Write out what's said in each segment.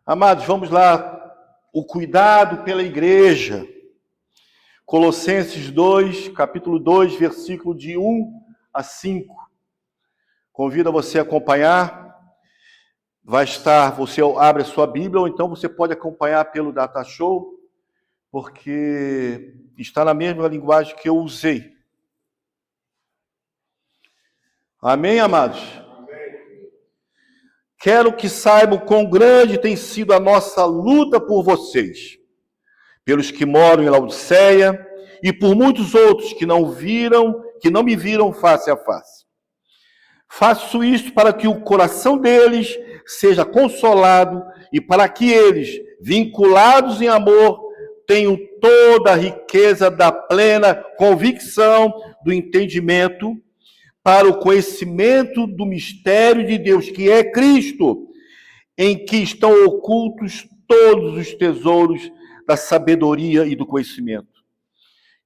Amados, vamos lá. O cuidado pela igreja. Colossenses 2, capítulo 2, versículo de 1 a 5. Convido você a acompanhar. Você abre a sua Bíblia, ou então você pode acompanhar pelo Data Show, porque está na mesma linguagem que eu usei. Amém, amados? Quero que saibam quão grande tem sido a nossa luta por vocês, pelos que moram em Laodiceia e por muitos outros que não me viram face a face. Faço isto para que o coração deles seja consolado e para que eles, vinculados em amor, tenham toda a riqueza da plena convicção do entendimento para o conhecimento do mistério de Deus, que é Cristo, em que estão ocultos todos os tesouros da sabedoria e do conhecimento.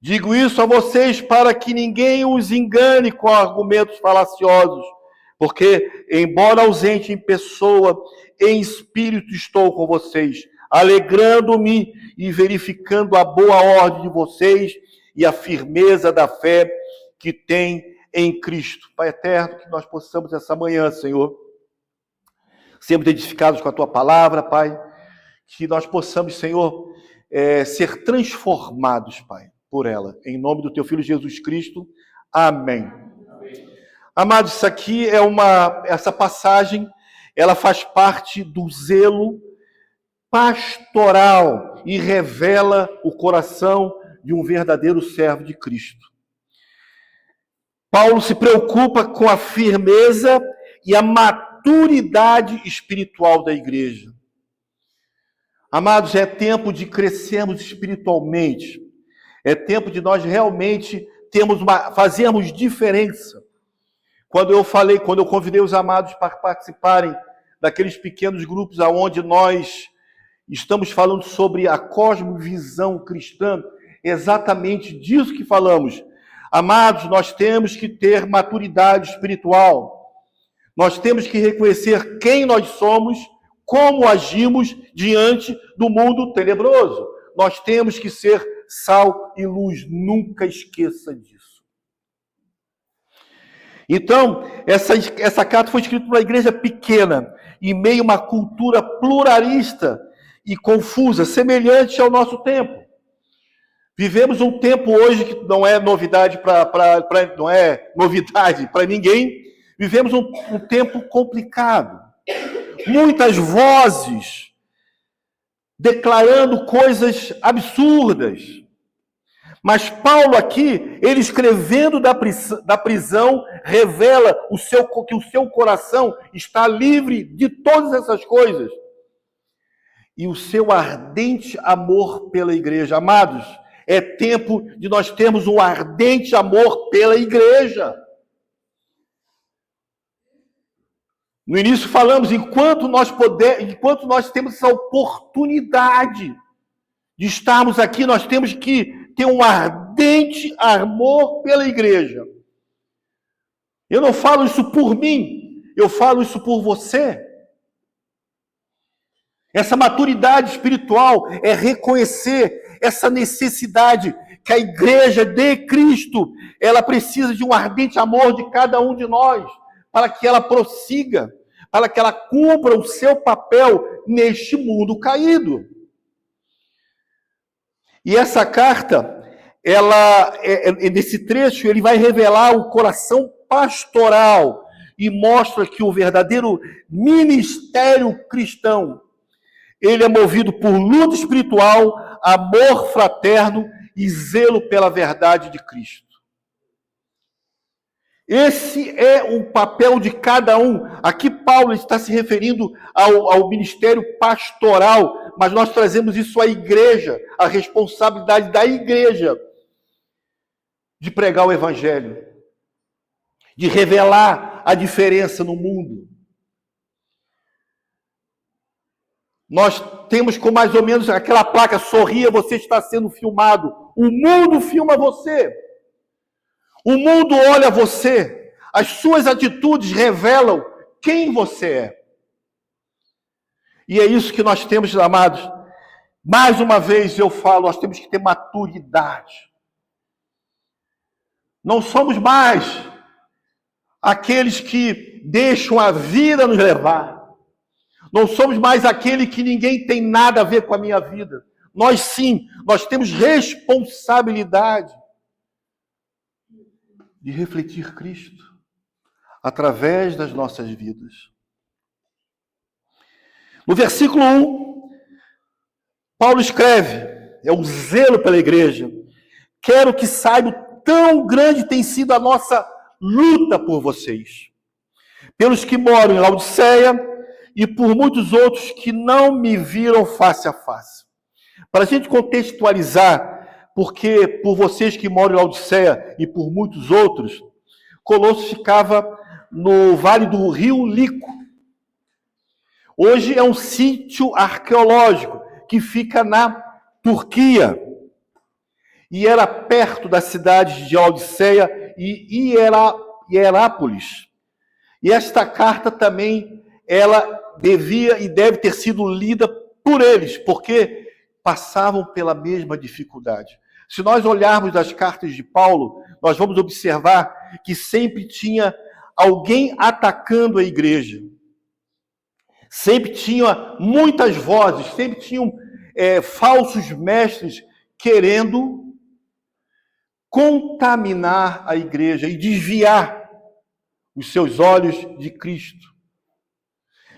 Digo isso a vocês para que ninguém os engane com argumentos falaciosos, porque, embora ausente em pessoa, em espírito estou com vocês, alegrando-me e verificando a boa ordem de vocês e a firmeza da fé que tem em Cristo. Pai eterno, que nós possamos essa manhã, Senhor, sermos edificados com a Tua palavra, Pai, que nós possamos, Senhor, ser transformados, Pai, por ela. Em nome do Teu Filho Jesus Cristo. Amém. Amados, isso aqui essa passagem, ela faz parte do zelo pastoral e revela o coração de um verdadeiro servo de Cristo. Paulo se preocupa com a firmeza e a maturidade espiritual da igreja. Amados, é tempo de crescermos espiritualmente. É tempo de nós realmente fazermos diferença. Quando eu convidei os amados para participarem daqueles pequenos grupos onde nós estamos falando sobre a cosmovisão cristã, exatamente disso que falamos. Amados, nós temos que ter maturidade espiritual. Nós temos que reconhecer quem nós somos, como agimos diante do mundo tenebroso. Nós temos que ser sal e luz. Nunca esqueça disso. Então, essa carta foi escrita para uma igreja pequena, em meio a uma cultura pluralista e confusa, semelhante ao nosso tempo. Vivemos um tempo hoje que não é novidade para ninguém. Vivemos um tempo complicado. Muitas vozes declarando coisas absurdas. Mas Paulo aqui, ele escrevendo da prisão, revela que o seu coração está livre de todas essas coisas. E o seu ardente amor pela igreja. Amados, é tempo de nós termos um ardente amor pela igreja. No início falamos, enquanto nós temos essa oportunidade de estarmos aqui, nós temos que ter um ardente amor pela igreja. Eu não falo isso por mim, eu falo isso por você. Essa maturidade espiritual é reconhecer essa necessidade que a igreja de Cristo, ela precisa de um ardente amor de cada um de nós, para que ela prossiga, para que ela cumpra o seu papel neste mundo caído. E essa carta, nesse trecho, ele vai revelar o coração pastoral e mostra que o verdadeiro ministério cristão, ele é movido por luta espiritual, amor fraterno e zelo pela verdade de Cristo. Esse é o papel de cada um. Aqui Paulo está se referindo ao ministério pastoral, mas nós trazemos isso à igreja, a responsabilidade da igreja de pregar o evangelho, de revelar a diferença no mundo. Nós temos com mais ou menos aquela placa, sorria, você está sendo filmado. O mundo filma você. O mundo olha você. As suas atitudes revelam quem você é. E é isso que nós temos, amados. Mais uma vez eu falo, nós temos que ter maturidade. Não somos mais aqueles que deixam a vida nos levar. Não somos mais aquele que ninguém tem nada a ver com a minha vida. Nós sim, nós temos responsabilidade de refletir Cristo através das nossas vidas. No versículo 1, Paulo escreve, é um zelo pela igreja. Quero que saibam, tão grande tem sido a nossa luta por vocês, pelos que moram em Laodiceia e por muitos outros que não me viram face a face. Para a gente contextualizar, porque por vocês que moram em Laodiceia e por muitos outros, Colossos ficava no Vale do Rio Lico. Hoje é um sítio arqueológico que fica na Turquia. E era perto da cidade de Laodiceia e Hierápolis. E esta carta também, ela devia e deve ter sido lida por eles, porque passavam pela mesma dificuldade. Se nós olharmos as cartas de Paulo, nós vamos observar que sempre tinha alguém atacando a igreja. Sempre tinha muitas vozes, sempre tinham falsos mestres querendo contaminar a igreja e desviar os seus olhos de Cristo.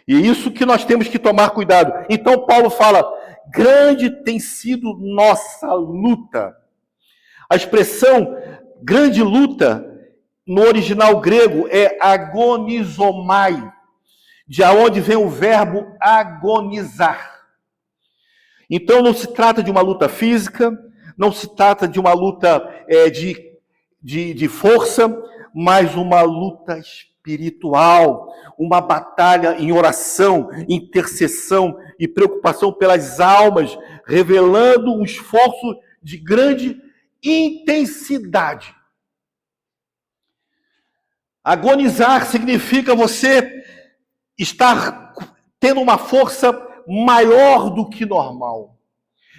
E é isso que nós temos que tomar cuidado. Então Paulo fala, grande tem sido nossa luta. A expressão grande luta, no original grego, é agonizomai, de onde vem o verbo agonizar. Então não se trata de uma luta física, não se trata de uma luta de força, mas uma luta espiritual, uma batalha em oração, intercessão e preocupação pelas almas, revelando um esforço de grande intensidade. Agonizar significa você estar tendo uma força maior do que normal.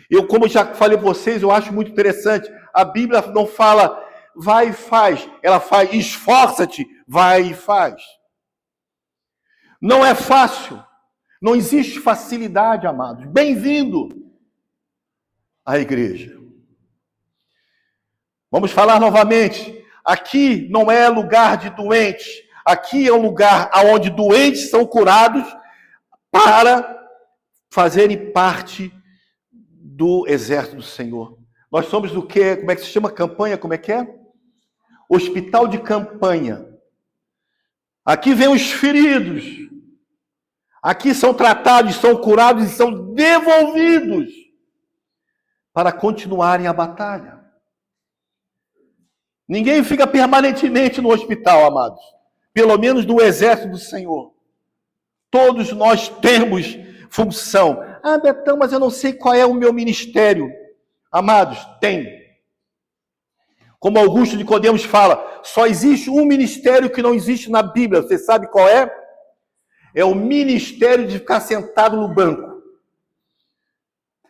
Eu, como já falei para vocês, eu acho muito interessante. A Bíblia não fala, vai e faz. Ela fala, esforça-te, vai e faz. Não é fácil. Não existe facilidade, amados. Bem-vindo à igreja. Vamos falar novamente. Aqui não é lugar de doentes. Aqui é um lugar onde doentes são curados para fazerem parte do exército do Senhor. Nós somos do quê? Como é que se chama? Campanha? Como é que é? Hospital de campanha. Aqui vêm os feridos. Aqui são tratados, são curados e são devolvidos para continuarem a batalha. Ninguém fica permanentemente no hospital, amados. Pelo menos no exército do Senhor. Todos nós temos função. Ah, Betão, mas eu não sei qual é o meu ministério. Amados, tem. Como Augusto de Nicodemos fala, só existe um ministério que não existe na Bíblia. Você sabe qual é? É o ministério de ficar sentado no banco.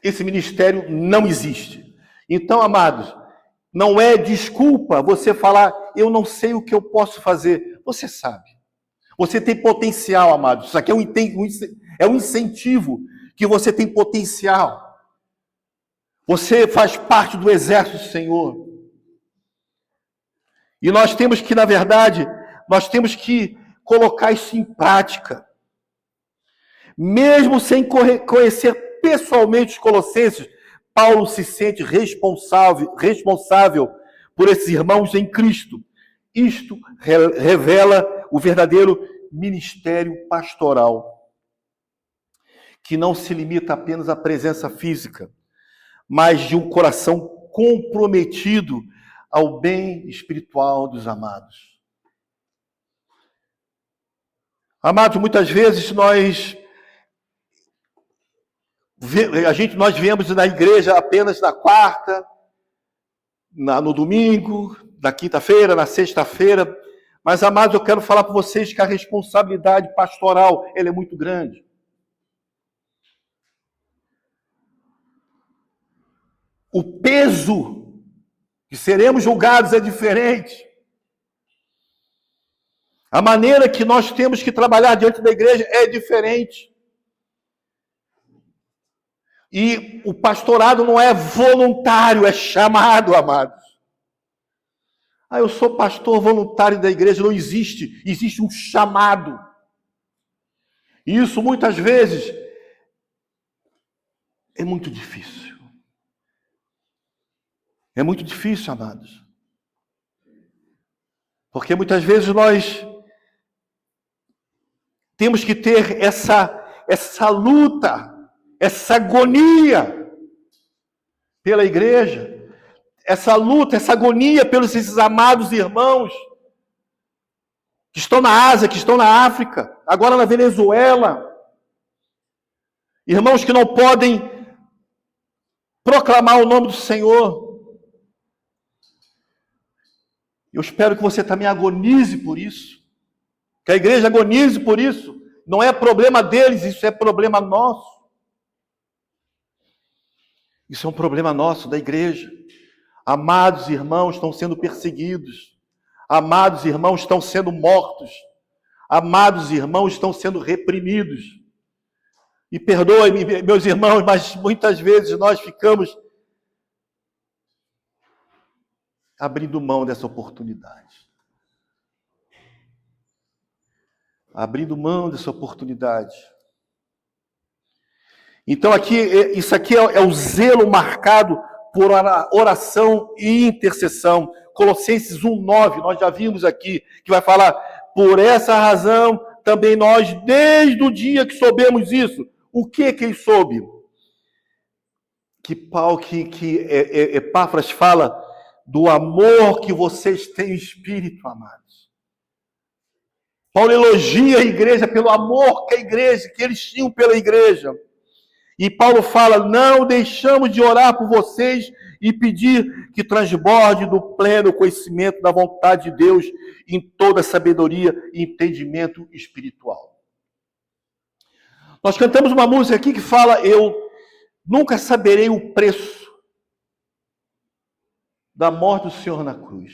Esse ministério não existe. Então, amados, não é desculpa você falar, eu não sei o que eu posso fazer. Você sabe. Você tem potencial, amados. Isso aqui é um incentivo que você tem potencial. Você faz parte do exército do Senhor. E nós temos que, na verdade, nós temos que colocar isso em prática. Mesmo sem conhecer pessoalmente os colossenses, Paulo se sente responsável por esses irmãos em Cristo. Isto revela o verdadeiro ministério pastoral, que não se limita apenas à presença física, mas de um coração comprometido ao bem espiritual dos amados. Amados, muitas vezes nós vemos na igreja apenas na quarta, no domingo, na quinta-feira, na sexta-feira. Mas, amados, eu quero falar para vocês que a responsabilidade pastoral ela é muito grande. O peso que seremos julgados é diferente. A maneira que nós temos que trabalhar diante da igreja é diferente. E o pastorado não é voluntário, é chamado, amados. Eu sou pastor voluntário da igreja. Não existe. Existe um chamado. E isso muitas vezes é muito difícil. É muito difícil, amados. Porque muitas vezes nós temos que ter essa luta, essa agonia pela igreja, essa luta, essa agonia pelos esses amados irmãos que estão na Ásia, que estão na África, agora na Venezuela. Irmãos que não podem proclamar o nome do Senhor. Eu espero que você também agonize por isso. Que a igreja agonize por isso. Não é problema deles, isso é problema nosso. Isso é um problema nosso, da igreja. Amados irmãos estão sendo perseguidos. Amados irmãos estão sendo mortos. Amados irmãos estão sendo reprimidos. E perdoe-me, meus irmãos, mas muitas vezes nós ficamos abrindo mão dessa oportunidade. Abrindo mão dessa oportunidade. Então, isso aqui é o zelo marcado por oração e intercessão. Colossenses 1:9, nós já vimos aqui, que vai falar, por essa razão, também nós, desde o dia que soubemos isso. O que ele soube? Que Epáfras fala do amor que vocês têm em espírito, amados. Paulo elogia a igreja pelo amor que eles tinham pela igreja. E Paulo fala, não deixamos de orar por vocês e pedir que transborde do pleno conhecimento da vontade de Deus em toda sabedoria e entendimento espiritual. Nós cantamos uma música aqui que fala, eu nunca saberei o preço da morte do Senhor na cruz.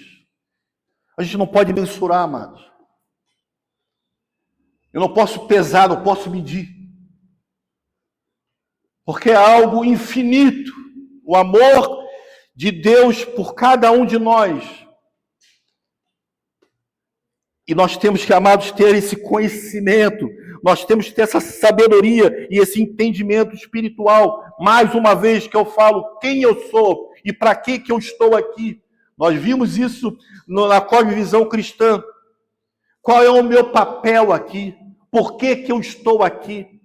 A gente não pode mensurar, amados. Eu não posso pesar, não posso medir. Porque é algo infinito. O amor de Deus por cada um de nós. E nós temos que, amados, ter esse conhecimento. Nós temos que ter essa sabedoria e esse entendimento espiritual. Mais uma vez que eu falo quem eu sou e para que eu estou aqui. Nós vimos isso na cosmovisão cristã. Qual é o meu papel aqui? Por que eu estou aqui?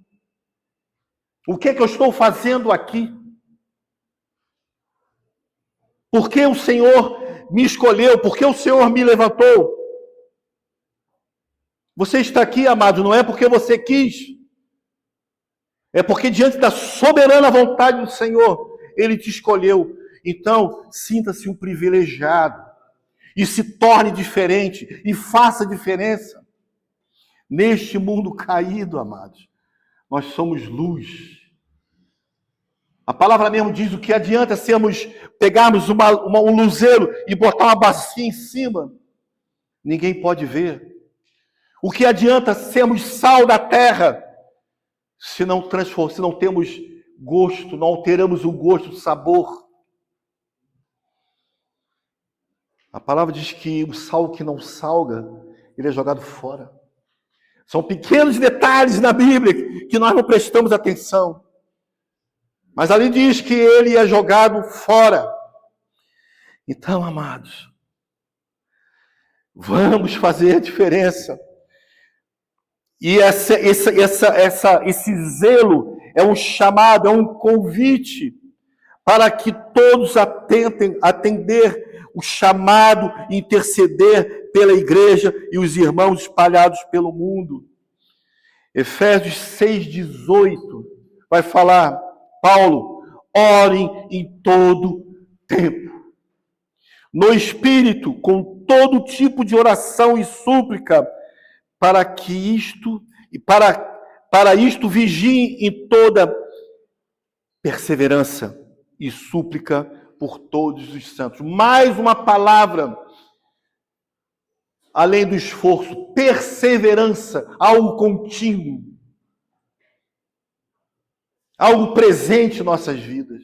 O que eu estou fazendo aqui? Por que o Senhor me escolheu? Por que o Senhor me levantou? Você está aqui, amado, não é porque você quis. É porque diante da soberana vontade do Senhor, Ele te escolheu. Então, sinta-se um privilegiado. E se torne diferente. E faça diferença. Neste mundo caído, amados, nós somos luz. A palavra mesmo diz o que adianta pegarmos um luzeiro e botar uma bacia em cima. Ninguém pode ver. O que adianta sermos sal da terra se não temos gosto, não alteramos o gosto, o sabor? A palavra diz que o sal que não salga, ele é jogado fora. São pequenos detalhes na Bíblia que nós não prestamos atenção. Mas ali diz que ele é jogado fora. Então, amados, vamos fazer a diferença. E esse zelo é um chamado, é um convite para que todos atentem, atender o chamado e interceder pela igreja e os irmãos espalhados pelo mundo. Efésios 6:18 vai falar, Paulo, orem em todo tempo, no Espírito, com todo tipo de oração e súplica, para isto vigiem em toda perseverança e súplica por todos os santos. Mais uma palavra, além do esforço, perseverança, algo contínuo, algo presente em nossas vidas.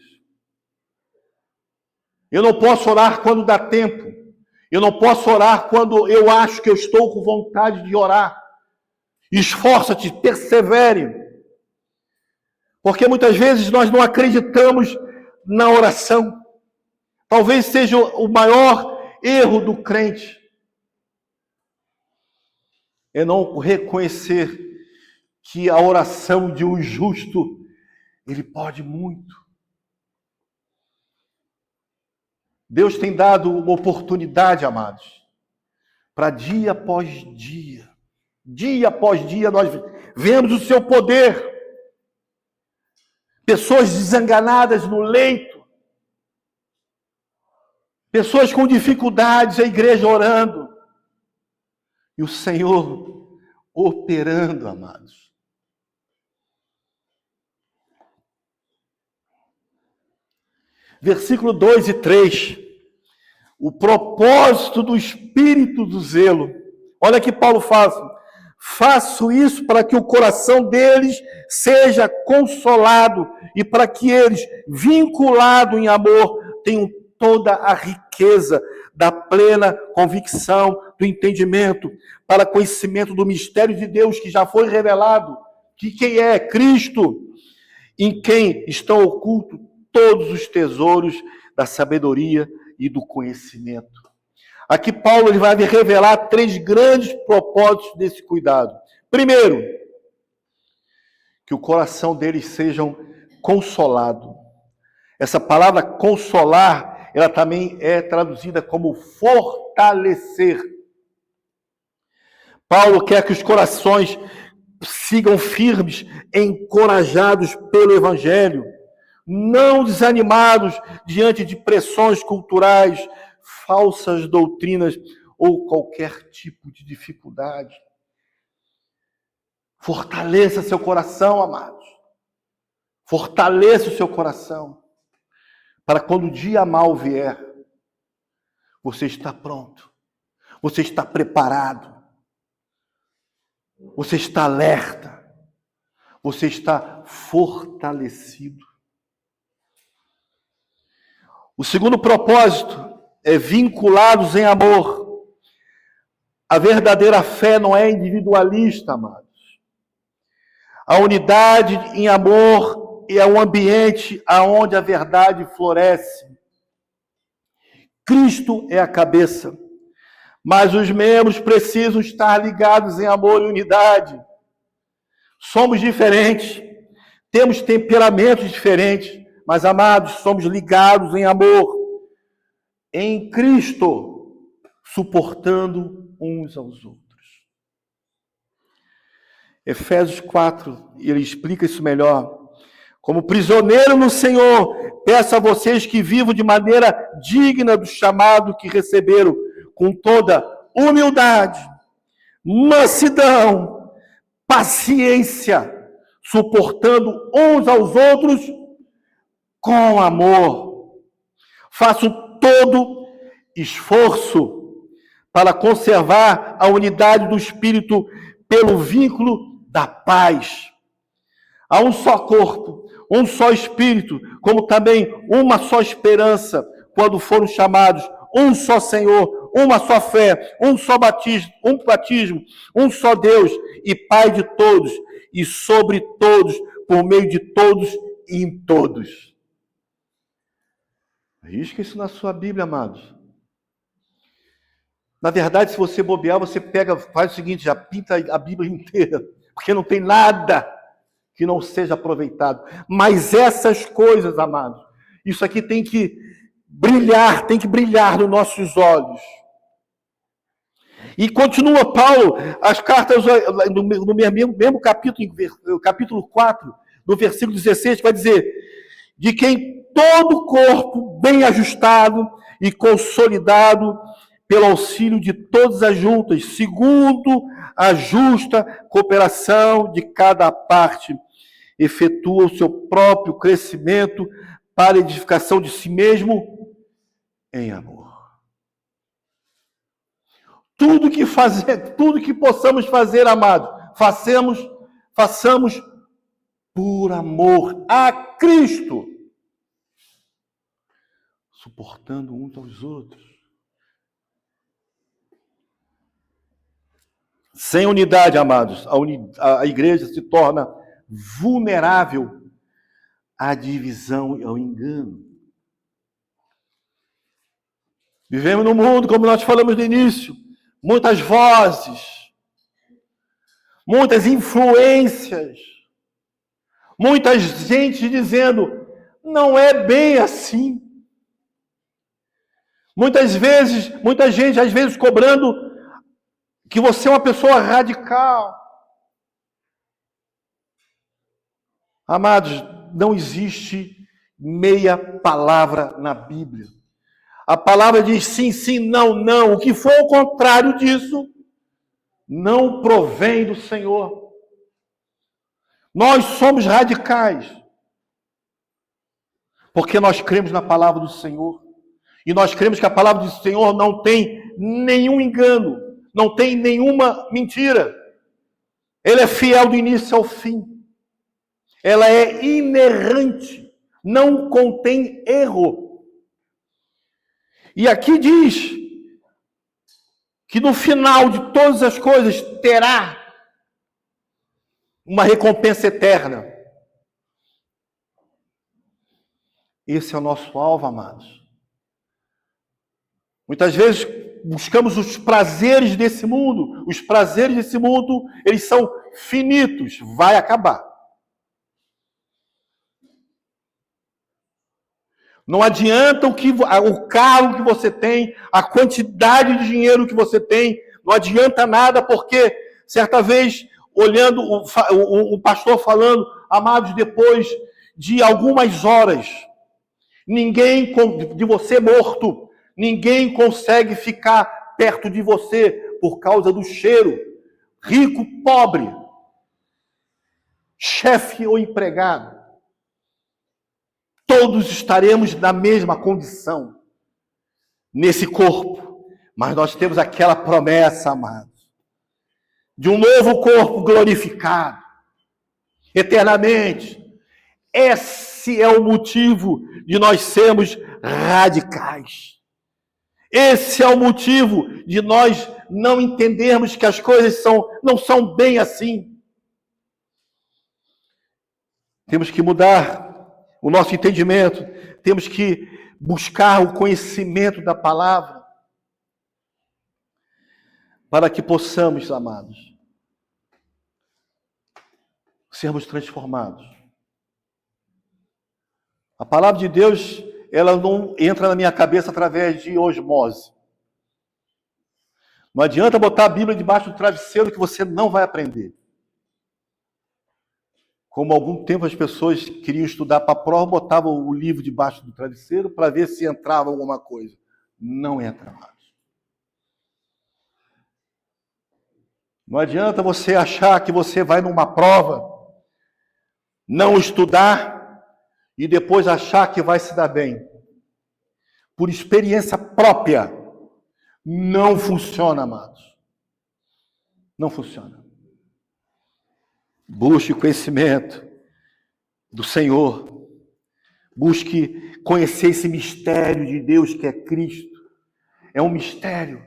Eu não posso orar quando dá tempo. Eu não posso orar quando eu acho que eu estou com vontade de orar. Esforça-te, persevere. Porque muitas vezes nós não acreditamos na oração. Talvez seja o maior erro do crente. É não reconhecer que a oração de um justo, ele pode muito. Deus tem dado uma oportunidade, amados, para dia após dia nós vemos o seu poder. Pessoas desenganadas no leito, pessoas com dificuldades, a igreja orando, e o Senhor operando, amados. Versículo 2 e 3. O propósito do espírito do zelo. Olha que Paulo faz. Faço isso para que o coração deles seja consolado e para que eles, vinculados em amor, tenham toda a riqueza da plena convicção, do entendimento, para conhecimento do mistério de Deus que já foi revelado, que quem é Cristo, em quem estão ocultos todos os tesouros da sabedoria e do conhecimento. Aqui Paulo ele vai revelar 3 grandes propósitos desse cuidado. Primeiro, que o coração deles sejam consolado. Essa palavra consolar, ela também é traduzida como fortalecer. Paulo quer que os corações sigam firmes, encorajados pelo Evangelho, não desanimados diante de pressões culturais, falsas doutrinas ou qualquer tipo de dificuldade. Fortaleça seu coração, amados. Fortaleça o seu coração, para quando o dia mal vier, você está pronto, você está preparado, você está alerta, você está fortalecido. O segundo propósito é vinculados em amor. A verdadeira fé não é individualista, amados. A unidade em amor é um ambiente onde a verdade floresce. Cristo é a cabeça, mas os membros precisam estar ligados em amor e unidade. Somos diferentes, temos temperamentos diferentes, mas, amados, somos ligados em amor, em Cristo, suportando uns aos outros. Efésios 4, ele explica isso melhor. Como prisioneiro no Senhor, peço a vocês que vivam de maneira digna do chamado que receberam, com toda humildade, mansidão, paciência, suportando uns aos outros com amor. Faço todo esforço para conservar a unidade do Espírito pelo vínculo da paz. Há um só corpo, um só Espírito, como também uma só esperança, quando foram chamados, um só Senhor, uma só fé, um só batismo, um só Deus e Pai de todos, e sobre todos, por meio de todos e em todos. Risca isso na sua Bíblia, amados. Na verdade, se você bobear, você faz o seguinte, já pinta a Bíblia inteira, porque não tem nada que não seja aproveitado. Mas essas coisas, amados, isso aqui tem que brilhar nos nossos olhos. E continua Paulo, as cartas no mesmo capítulo 4, no versículo 16, vai dizer, de quem todo o corpo bem ajustado e consolidado pelo auxílio de todas as juntas, segundo a justa cooperação de cada parte, efetua o seu próprio crescimento para a edificação de si mesmo em amor. Tudo que possamos fazer, amados, façamos por amor a Cristo, suportando uns aos outros. Sem unidade, amados, a igreja se torna vulnerável à divisão e ao engano. Vivemos num mundo, como nós falamos no início, muitas vozes, muitas influências, muita gente dizendo, não é bem assim. Muita gente às vezes cobrando que você é uma pessoa radical. Amados, não existe meia palavra na Bíblia. A palavra diz sim, sim, não, não. O que for o contrário disso, não provém do Senhor. Nós somos radicais, porque nós cremos na palavra do Senhor. E nós cremos que a palavra do Senhor não tem nenhum engano, não tem nenhuma mentira. Ele é fiel do início ao fim. Ela é inerrante, não contém erro. E aqui diz que no final de todas as coisas terá uma recompensa eterna. Esse é o nosso alvo, amados. Muitas vezes buscamos os prazeres desse mundo. Os prazeres desse mundo, eles são finitos, vai acabar. Não adianta o carro que você tem, a quantidade de dinheiro que você tem, não adianta nada, porque certa vez, olhando o pastor falando, amados, depois de algumas horas, ninguém de você morto, ninguém consegue ficar perto de você por causa do cheiro. Rico, pobre, chefe ou empregado. Todos estaremos na mesma condição nesse corpo. Mas nós temos aquela promessa, amados, de um novo corpo glorificado, eternamente. Esse é o motivo de nós sermos radicais. Esse é o motivo de nós não entendermos que as coisas não são bem assim. Temos que mudar o nosso entendimento, temos que buscar o conhecimento da palavra, para que possamos, amados, sermos transformados. A palavra de Deus, ela não entra na minha cabeça através de osmose. Não adianta botar a Bíblia debaixo do travesseiro que você não vai aprender. Como há algum tempo as pessoas queriam estudar para a prova, botavam o livro debaixo do travesseiro para ver se entrava alguma coisa. Não entra mais. Não adianta você achar que você vai numa prova, não estudar e depois achar que vai se dar bem. Por experiência própria, não funciona, amados. Não funciona. Busque o conhecimento do Senhor. Busque conhecer esse mistério de Deus que é Cristo. É um mistério.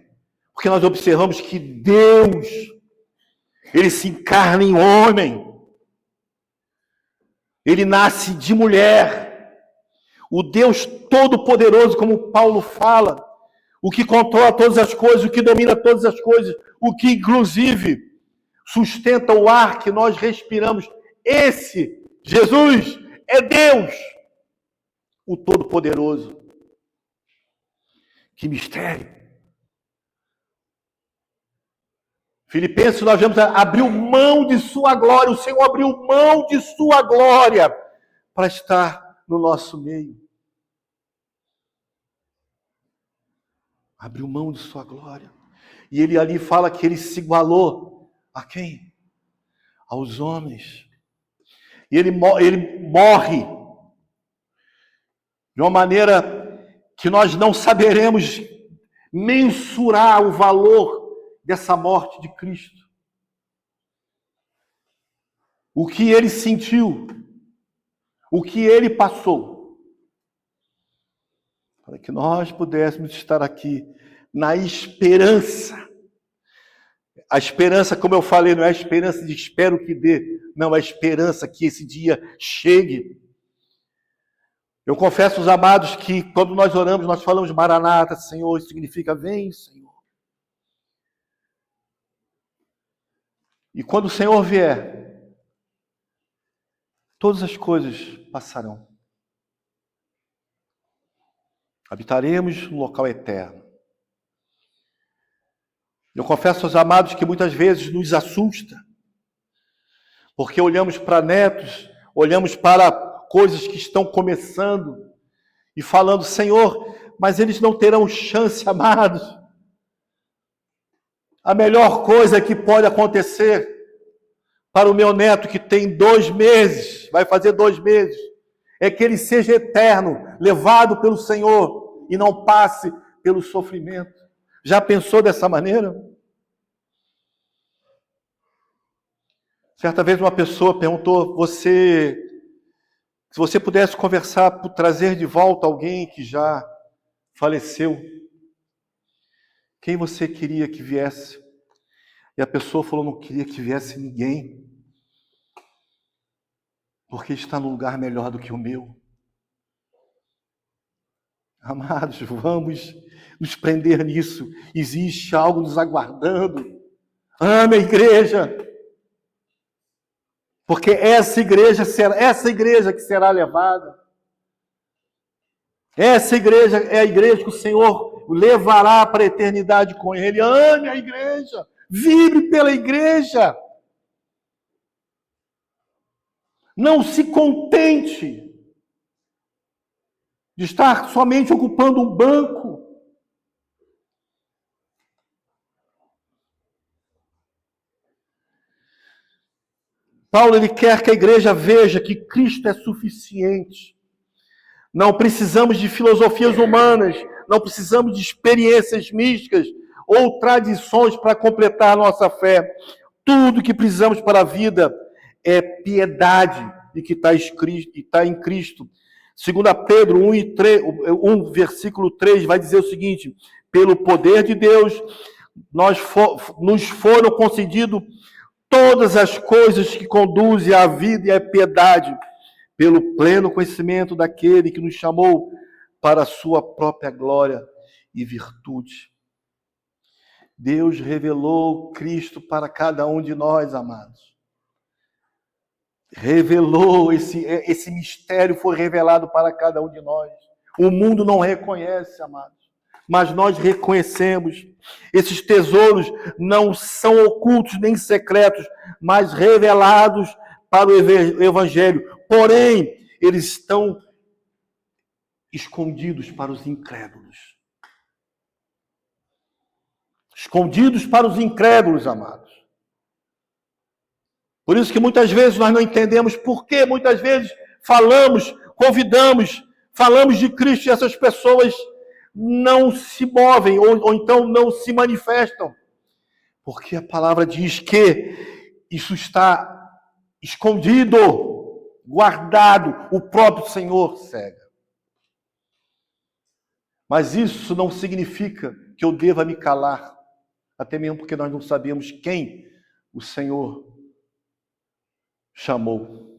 Porque nós observamos que Deus, Ele se encarna em homem. Ele nasce de mulher. O Deus Todo-Poderoso, como Paulo fala, o que controla todas as coisas, o que domina todas as coisas, o que inclusive sustenta o ar que nós respiramos. Esse, Jesus, é Deus, o Todo-Poderoso. Que mistério. Filipenses, nós vemos, abriu mão de sua glória, o Senhor abriu mão de sua glória para estar no nosso meio. Abriu mão de sua glória. E ele ali fala que ele se igualou a quem? Aos homens. E ele morre de uma maneira que nós não saberemos mensurar o valor dessa morte de Cristo. O que ele sentiu, o que ele passou, para que nós pudéssemos estar aqui na esperança. A esperança, como eu falei, não é a esperança de espero que dê, não, é a esperança que esse dia chegue. Eu confesso aos amados que quando nós oramos, nós falamos Maranata, Senhor, isso significa vem, Senhor. E quando o Senhor vier, todas as coisas passarão. Habitaremos no local eterno. Eu confesso aos amados que muitas vezes nos assusta, porque olhamos para netos, olhamos para coisas que estão começando e falando, Senhor, mas eles não terão chance, amados. A melhor coisa que pode acontecer para o meu neto que tem 2 meses, vai fazer 2 meses, é que ele seja eterno, levado pelo Senhor e não passe pelo sofrimento. Já pensou dessa maneira? Certa vez uma pessoa perguntou, se você pudesse conversar, trazer de volta alguém que já faleceu, quem você queria que viesse? E a pessoa falou, não queria que viesse ninguém, porque está num lugar melhor do que o meu. Amados, vamos nos prender nisso. Existe algo nos aguardando. Ame a igreja. Porque essa igreja que será levada. Essa igreja é a igreja que o Senhor levará para a eternidade com Ele. Ame a igreja. Vibre pela igreja. Não se contente de estar somente ocupando um banco. Paulo, ele quer que a igreja veja que Cristo é suficiente. Não precisamos de filosofias humanas, não precisamos de experiências místicas ou tradições para completar a nossa fé. Tudo que precisamos para a vida é piedade e que está em Cristo. 2 Pedro 1, versículo 3, vai dizer o seguinte, pelo poder de Deus, nos foram concedidas todas as coisas que conduzem à vida e à piedade, pelo pleno conhecimento daquele que nos chamou para a sua própria glória e virtude. Deus revelou Cristo para cada um de nós, amados. Revelou, esse mistério foi revelado para cada um de nós. O mundo não reconhece, amados, mas nós reconhecemos. Esses tesouros não são ocultos nem secretos, mas revelados para o Evangelho. Porém, eles estão escondidos para os incrédulos. Escondidos para os incrédulos, amados. Por isso que muitas vezes nós não entendemos por que muitas vezes falamos de Cristo e essas pessoas não se movem ou então não se manifestam. Porque a palavra diz que isso está escondido, guardado, o próprio Senhor cega. Mas isso não significa que eu deva me calar, até mesmo porque nós não sabemos quem o Senhor chamou.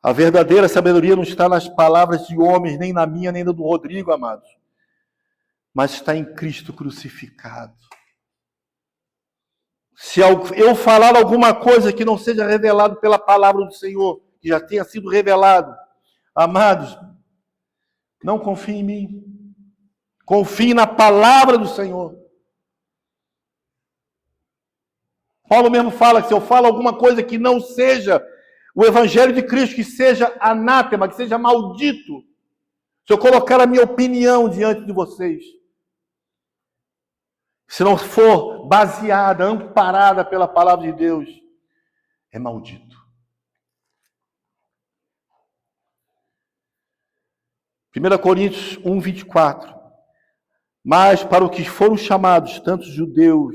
A verdadeira sabedoria não está nas palavras de homens, nem na minha, nem na do Rodrigo, amados, mas está em Cristo crucificado. Se eu falar alguma coisa que não seja revelado pela palavra do Senhor, que já tenha sido revelado, amados, não confie em mim. Confie na palavra do Senhor. Paulo mesmo fala que se eu falo alguma coisa que não seja o Evangelho de Cristo, que seja anátema, que seja maldito, se eu colocar a minha opinião diante de vocês, se não for baseada, amparada pela palavra de Deus, é maldito. 1 Coríntios 1, 24. Mas para os que foram chamados, tanto judeus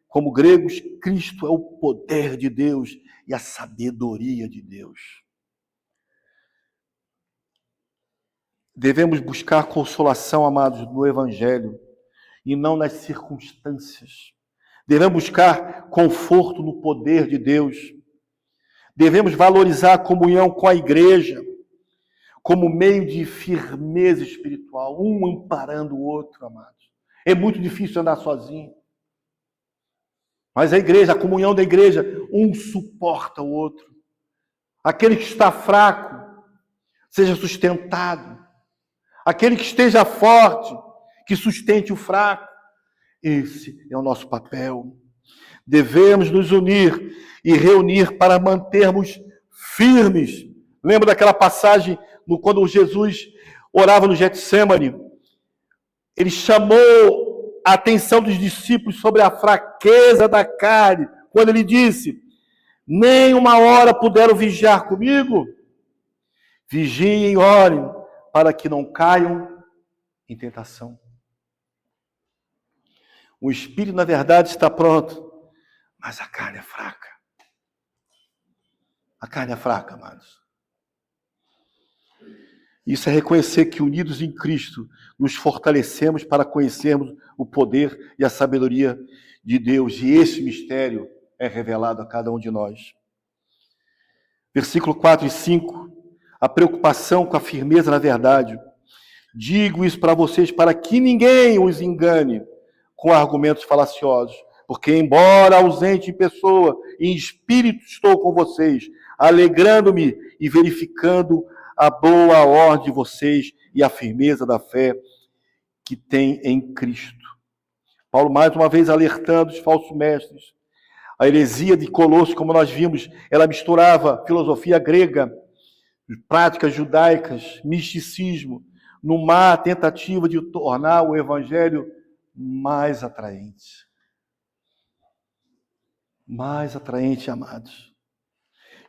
como gregos, Cristo é o poder de Deus e a sabedoria de Deus. Devemos buscar consolação, amados, no Evangelho e não nas circunstâncias. Devemos buscar conforto no poder de Deus. Devemos valorizar a comunhão com a igreja como meio de firmeza espiritual, um amparando o outro, amados. É muito difícil andar sozinho. Mas a igreja, a comunhão da igreja, um suporta o outro. Aquele que está fraco, seja sustentado. Aquele que esteja forte, que sustente o fraco. Esse é o nosso papel. Devemos nos unir e reunir para mantermos firmes. Lembra daquela passagem quando Jesus orava no Getsêmani? Ele chamou a atenção dos discípulos sobre a fraqueza da carne, quando ele disse: nem uma hora puderam vigiar comigo? Vigiem e orem, para que não caiam em tentação. O espírito, na verdade, está pronto, mas a carne é fraca. A carne é fraca, amados. Isso é reconhecer que, unidos em Cristo, nos fortalecemos para conhecermos o poder e a sabedoria de Deus. E esse mistério é revelado a cada um de nós. Versículo 4 e 5. A preocupação com a firmeza na verdade. Digo isso para vocês, para que ninguém os engane com argumentos falaciosos. Porque, embora ausente em pessoa, em espírito estou com vocês, alegrando-me e verificando a boa ordem de vocês e a firmeza da fé que tem em Cristo. Paulo, mais uma vez, alertando os falsos mestres. A heresia de Colossos, como nós vimos, ela misturava filosofia grega, práticas judaicas, misticismo, numa tentativa de tornar o evangelho mais atraente. Mais atraente, amados.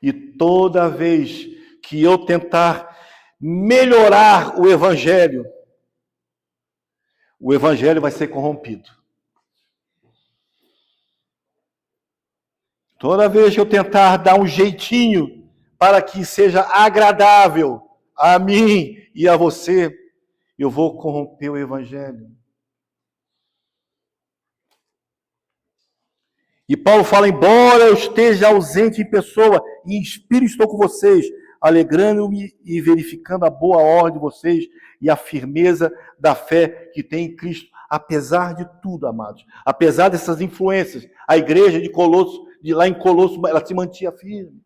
E toda vez que eu tentar melhorar o evangelho vai ser corrompido. Toda vez que eu tentar dar um jeitinho para que seja agradável a mim e a você, eu vou corromper o evangelho. E Paulo fala: embora eu esteja ausente em pessoa, em espírito estou com vocês, alegrando-me e verificando a boa ordem de vocês e a firmeza da fé que tem em Cristo. Apesar de tudo, amados, apesar dessas influências, a igreja de Colossos, lá em Colossos, ela se mantinha firme.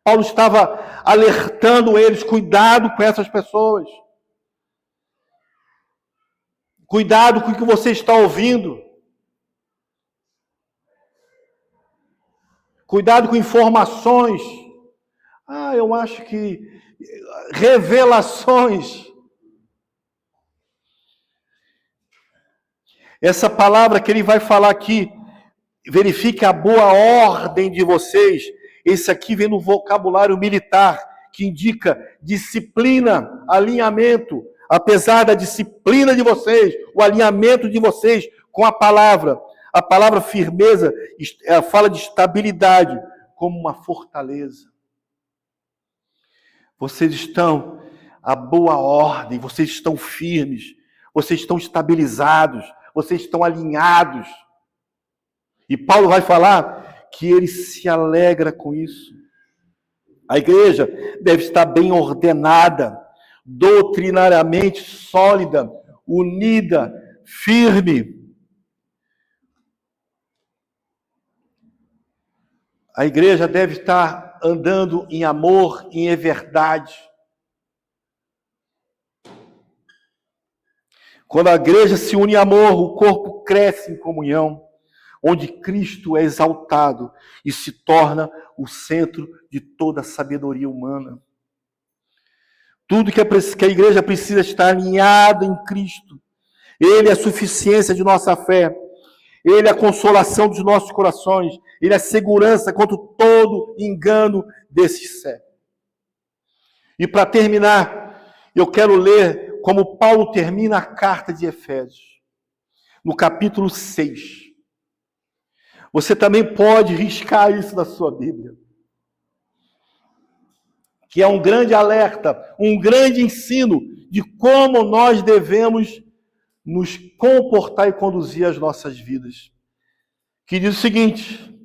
Paulo estava alertando eles: cuidado com essas pessoas. Cuidado com o que você está ouvindo. Cuidado com informações. Eu acho que revelações. Essa palavra que ele vai falar aqui, verifique a boa ordem de vocês. Esse aqui vem no vocabulário militar, que indica disciplina, alinhamento. Apesar da disciplina de vocês, o alinhamento de vocês com a palavra firmeza, ela fala de estabilidade, como uma fortaleza. Vocês estão à boa ordem, vocês estão firmes, vocês estão estabilizados, vocês estão alinhados. E Paulo vai falar que ele se alegra com isso. A igreja deve estar bem ordenada, doutrinariamente sólida, unida, firme. A igreja deve estar andando em amor e em verdade. Quando a igreja se une em amor, o corpo cresce em comunhão, onde Cristo é exaltado e se torna o centro de toda a sabedoria humana. Tudo que a igreja precisa estar alinhado em Cristo. Ele é a suficiência de nossa fé. Ele é a consolação dos nossos corações. Ele é a segurança contra todo engano desse século. E para terminar, Eu quero ler como Paulo termina a carta de Efésios, no capítulo 6. Você também pode riscar isso na sua Bíblia, que é um grande alerta, um grande ensino de como nós devemos nos comportar e conduzir as nossas vidas. Que diz o seguinte: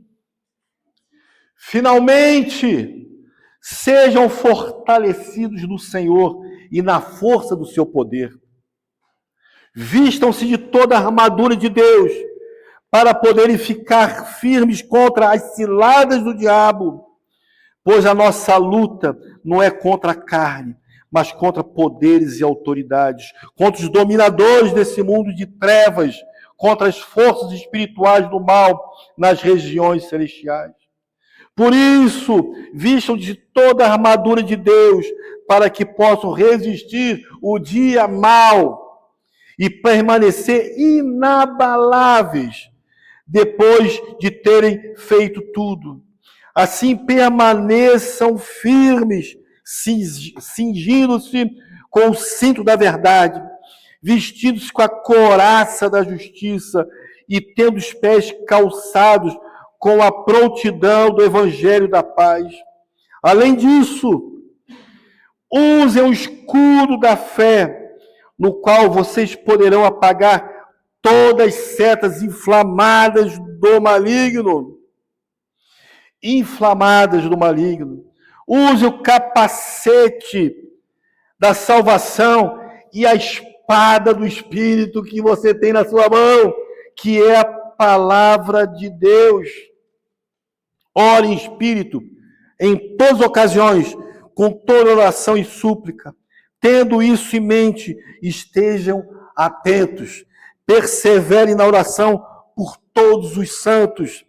finalmente, sejam fortalecidos no Senhor e na força do seu poder. Vistam-se de toda a armadura de Deus, para poderem ficar firmes contra as ciladas do diabo. Pois a nossa luta não é contra a carne, mas contra poderes e autoridades, contra os dominadores desse mundo de trevas, contra as forças espirituais do mal nas regiões celestiais. Por isso, vistam de toda a armadura de Deus, para que possam resistir o dia mau e permanecer inabaláveis depois de terem feito tudo. Assim permaneçam firmes, cingindo-se com o cinto da verdade, vestidos com a couraça da justiça e tendo os pés calçados com a prontidão do evangelho da paz. Além disso, usem o escudo da fé, no qual vocês poderão apagar todas as setas inflamadas do maligno. Use o capacete da salvação e a espada do Espírito que você tem na sua mão, que é a palavra de Deus. Ore em espírito, em todas as ocasiões, com toda oração e súplica. Tendo isso em mente, estejam atentos. Perseverem na oração por todos os santos.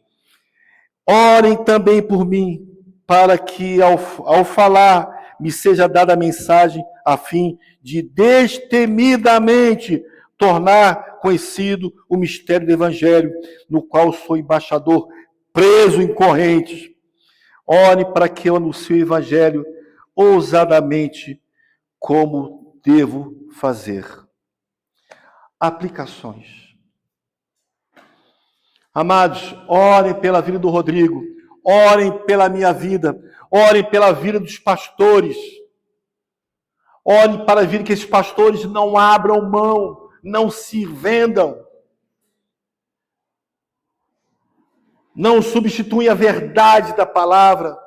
Orem também por mim, para que ao falar me seja dada a mensagem a fim de destemidamente tornar conhecido o mistério do Evangelho, no qual sou embaixador, preso em correntes. Ore para que eu anuncie o Evangelho ousadamente, como devo fazer. Aplicações. Amados, orem pela vida do Rodrigo, orem pela minha vida, orem pela vida dos pastores. Orem para vir que esses pastores não abram mão, não se vendam. Não substituem a verdade da palavra,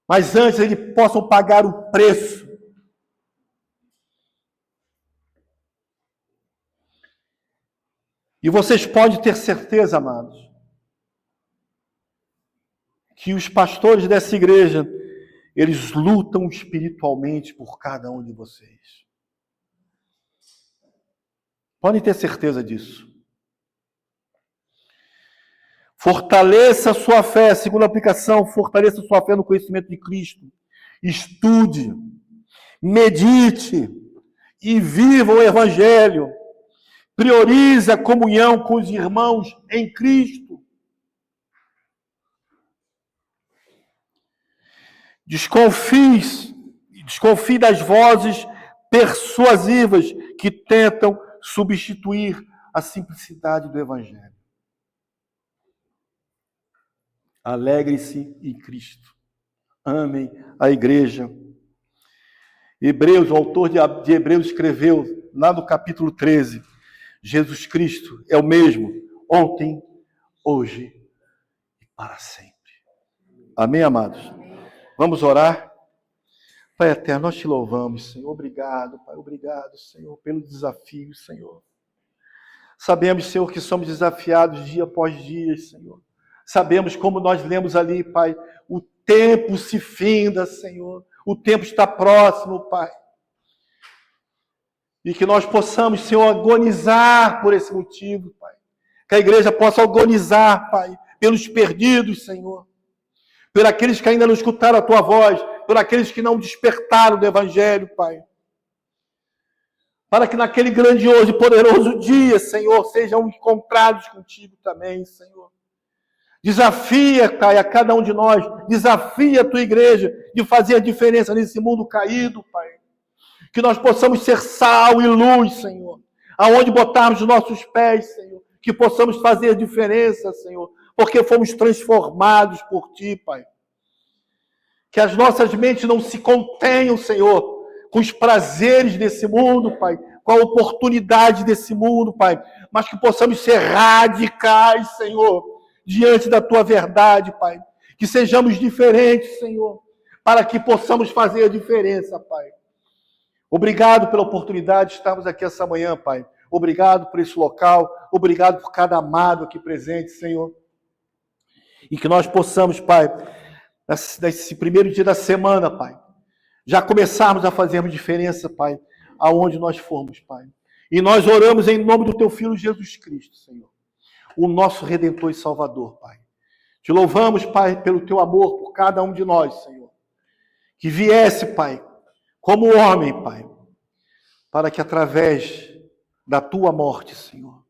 mas antes eles possam pagar o preço. E vocês podem ter certeza, amados, que os pastores dessa igreja, eles lutam espiritualmente por cada um de vocês. Podem ter certeza disso. Fortaleça a sua fé, segunda aplicação, fortaleça a sua fé no conhecimento de Cristo. Estude, medite e viva o Evangelho. Priorize a comunhão com os irmãos em Cristo. Desconfie das vozes persuasivas que tentam substituir a simplicidade do Evangelho. Alegre-se em Cristo. Amem a igreja. Hebreus, o autor de Hebreus escreveu lá no capítulo 13, Jesus Cristo é o mesmo, ontem, hoje e para sempre. Amém, amados? Vamos orar? Pai eterno, nós te louvamos, Senhor. Obrigado, Pai. Obrigado, Senhor, pelo desafio, Senhor. Sabemos, Senhor, que somos desafiados dia após dia, Senhor. Sabemos como nós lemos ali, Pai, o tempo se finda, Senhor. O tempo está próximo, Pai. E que nós possamos, Senhor, agonizar por esse motivo, Pai. Que a igreja possa agonizar, Pai, pelos perdidos, Senhor. Por aqueles que ainda não escutaram a Tua voz, por aqueles que não despertaram do Evangelho, Pai. Para que naquele grandioso e poderoso dia, Senhor, sejam encontrados contigo também, Senhor. Desafia, Pai, a cada um de nós. Desafia a Tua igreja de fazer a diferença nesse mundo caído, Pai. Que nós possamos ser sal e luz, Senhor. Aonde botarmos os nossos pés, Senhor. Que possamos fazer diferença, Senhor. Porque fomos transformados por Ti, Pai. Que as nossas mentes não se contenham, Senhor, com os prazeres desse mundo, Pai. Com a oportunidade desse mundo, Pai. Mas que possamos ser radicais, Senhor, diante da Tua verdade, Pai. Que sejamos diferentes, Senhor, para que possamos fazer a diferença, Pai. Obrigado pela oportunidade de estarmos aqui essa manhã, Pai. Obrigado por esse local. Obrigado por cada amado aqui presente, Senhor. E que nós possamos, Pai, nesse primeiro dia da semana, Pai, já começarmos a fazermos diferença, Pai, aonde nós formos, Pai. E nós oramos em nome do Teu Filho Jesus Cristo, Senhor. O nosso Redentor e Salvador, Pai. Te louvamos, Pai, pelo Teu amor por cada um de nós, Senhor. Que viesse, Pai, como homem, Pai, para que através da Tua morte, Senhor,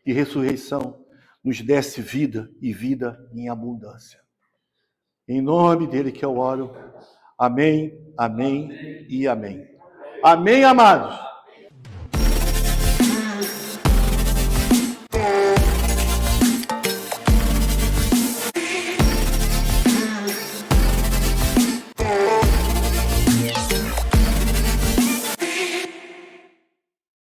e ressurreição, nos desse vida e vida em abundância. Em nome dele que eu oro. Amém, amém e amém. Amém, amados.